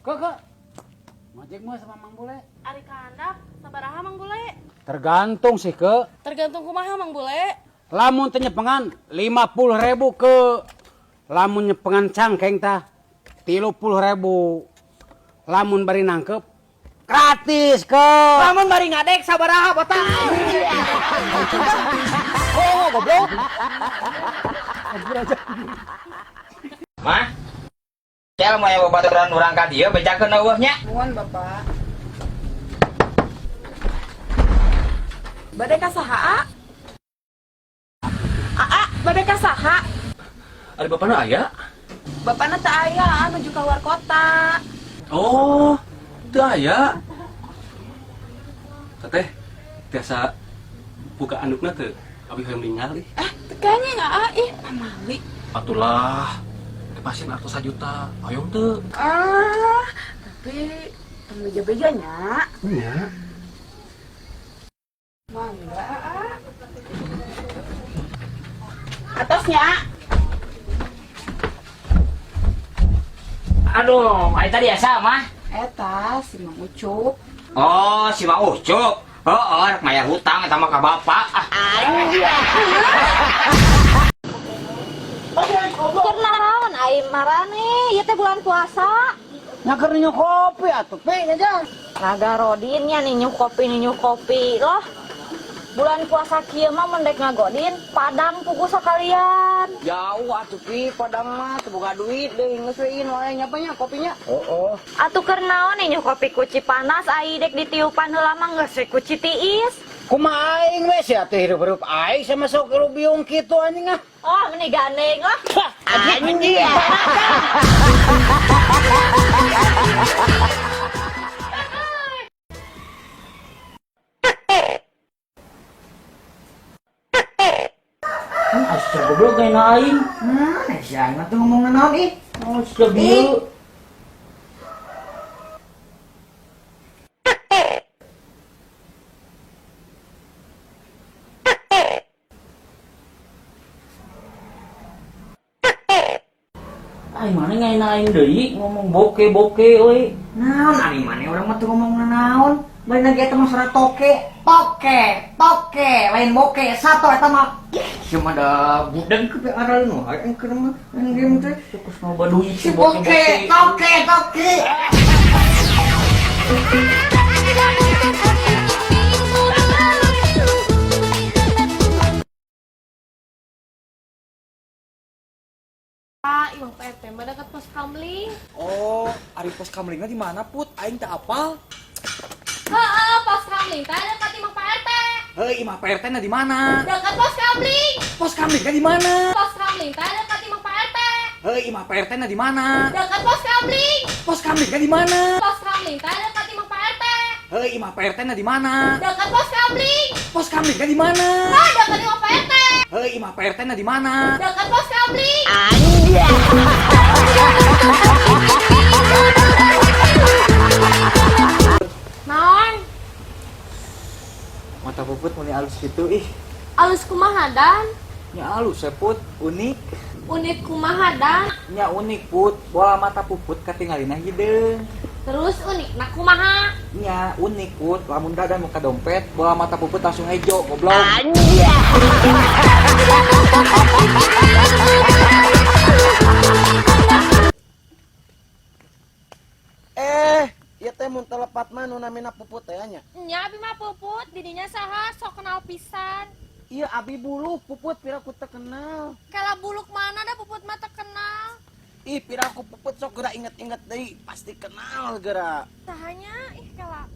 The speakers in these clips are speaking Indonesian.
Ke. Ngojek mah sama Mang Bule. Ari kahandap sabaraha Mang Bule? Tergantung sih ke. Tergantung kumaha Mang Bule. Lamun teu nyepengan 50.000 ke. Lamun nyepengan cangkeng tah 30.000. Lamun bari nangkep gratis ke. Lamun bari ngadek sabaraha botak. Oh, goblok. Mah, cel mau yang babaturan urang ka dieu bejakeun eueuhnya. Nuhun, Bapak. Bade ka saha? Aa, bade ka saha? Ada bapakna aya? Bapakna teu aya, menuju ka luar kota. Oh, teu aya. Teteh, tiasa buka andukna teu? Abi hoyong meninggal ih. Tekanya nggak ih, pamali. Atulah, pasien artos 1 juta. Hoyong teu? Tapi tong beja-bejanya. Iya. Mangga. Atasnya. Aduh, ai tadi asa mah. Eta si Mang Ucup. Oh, si Mang Ucup. Heeh, rek mayar hutang eta mah ka bapak. Keur naon ai marane? Ieu teh bulan puasa. Nyaker nyu kopi atuh pe aja. Raga Rodin nya ninyu kopi loh. Bulan puasa kieu mah mendek ngagodin padang pugu sakalian. Jauh atuh pi padang mah teu boga duit deui ngeusein wae nyapanya kopinya. Atuh keur naon ninyu kopi kuci panas ai dek ditiupan heula mah geus we kuci tiis. Kumaha aing we sia teh hirup-hirup aing sama sok biung kitu anjing ah. Oh, meni gandeng lah. Anjing. Asa goblok kayak naing. Si aing mah teu ngomong naon ih. Oh, sudah bieu. Ai mana ngai naing deui ngomong boke euy. Naon ari maneh urang mah teu ngomong naon. Bari lagi eta mah sora toke, lain boke, sato eta mah. Cuma ada budak ke aral nu, aing keur mah main game teh. Fokus mau baduy si boke. Toke. Imam PRT mah dekat pos kamling. Oh, ari pos kamlingna di mana put? Aing teh apal. Heeh, pos kamling teh dekat Imam PRT. Heuh, imah PRT na di mana? Dekat pos kamling. Pos kamlingna di mana? Pos kamling teh dekat Imam PRT. Heuh, imah PRT na di mana? Dekat pos kamling. Pos kamlingna di mana? Pos kamling teh dekat Imam PRT. Heuh, imah PRT na di mana? Dekat pos kamling. Pos kamlingna di mana? Ah, dekat Imam PRT. Heuh, imah PRT na di mana? Dekat pos kamling. Naon? Mata puput mulai halus gitu ih. Alus kumaha dan? Nya halus ya put, unik. Unit kumaha dan? Nya unik put, bola mata puput katingalina hideung. Terus unik na kumaha? Nya unik put, lamun dadan muka dompet, bola mata puput langsung hejo, goblok. Ieu teh mun telepat mah nu namina puput teh nya. Nya abi mah puput, didinya saha sok kenal pisan. Ieu abi buluh puput piraku teu kenal. Kala buluk mana dah puput mah terkenal. Ih piraku puput sok geura inget-inget deui, pasti kenal geura. Sahanya ih kala.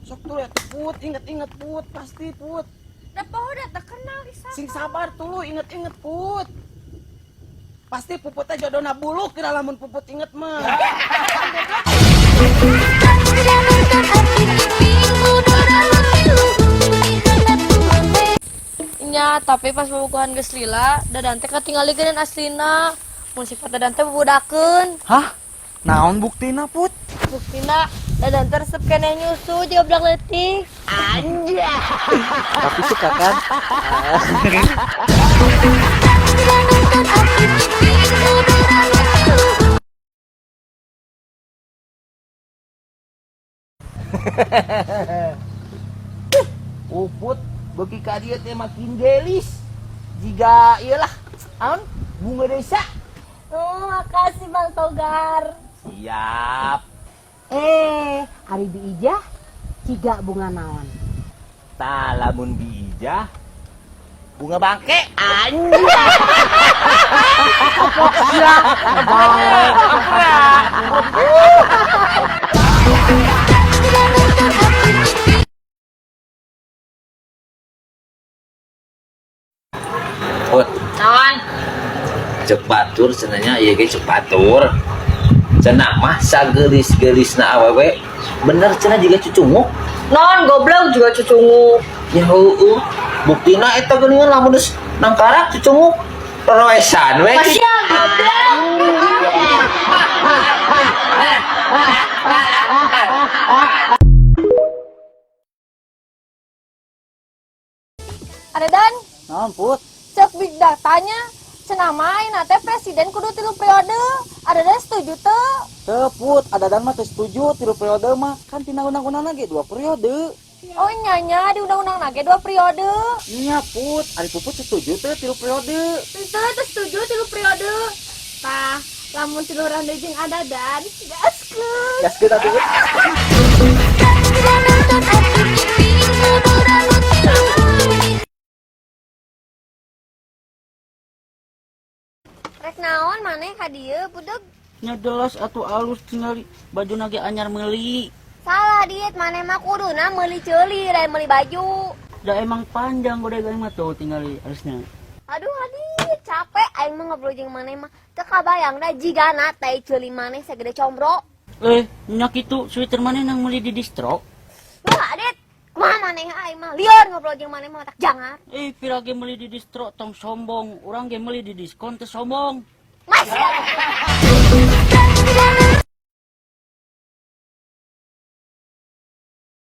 Sok tuh ya put, inget-inget put, pasti put. Da poho da terkenal isa. Sing sabar tulu inget-inget put. Pasti puputnya jodohna buluk kira lamun puput inget mah. Nya, tapi pas pembukuan geus lila, dadan teh katinggalikeun aslina. Mun sifat dadan teh bubudakeun. Hah? Naon buktina put? Buktina dadan teh resep keneh nyusu di oblak leutik. Tapi suka kan? Puput bagi ka dieu teh makin gelis. Jika iyalah aun bunga desa. Oh, makasih Bang Togar. Siap. Ari Biijah ciga bunga naon? Talamun biijah bunga bangke anjing. Put. Cek batur cenanya ieu ge cek batur. Cenah mah sagelis-gelisna awewe bener cenah jiga cucunguk. Non goblok juga cucungu. Ya heueuh. Buktina eta geuningan lamun geus nangkarak cucunguk roesan we. Ada dan Naon put? cek big datanya cenah main teh presiden kudu 3 periode. Ada dan setuju teu? Teu put, ada dan mah teu setuju 3 periode mah. Kan tina undang-undang lagi 2 periode. Oh nyanya di undang-undang nage 2 periode. Iya put, ari puput setuju teu 3 periode. Teu setuju 3 periode. Tah, lamun tiluran deui jeung ada dan gaskeun. Gaskeun atuh. Rek naon maneh ka dieu budeg? Nya jelas atuh alus tinggali baju nage anyar meuli. Salah diet maneh mah kuduna meuli ceuli lain meuli baju. Da emang panjang gode gaeng mah tuh tinggali alusnya. Aduh adit capek aing mah ngobrol jeung maneh mah teu kabayangna jigana teh ceuli maneh sagede combro. Nya kitu sweater maneh nang meuli di distro. Wah adit kumaha maneh aing mah lieur ngobrol jeung maneh mah tak jangar. Pira ge meuli di distro tong sombong, urang ge meuli di diskon teu sombong. Masih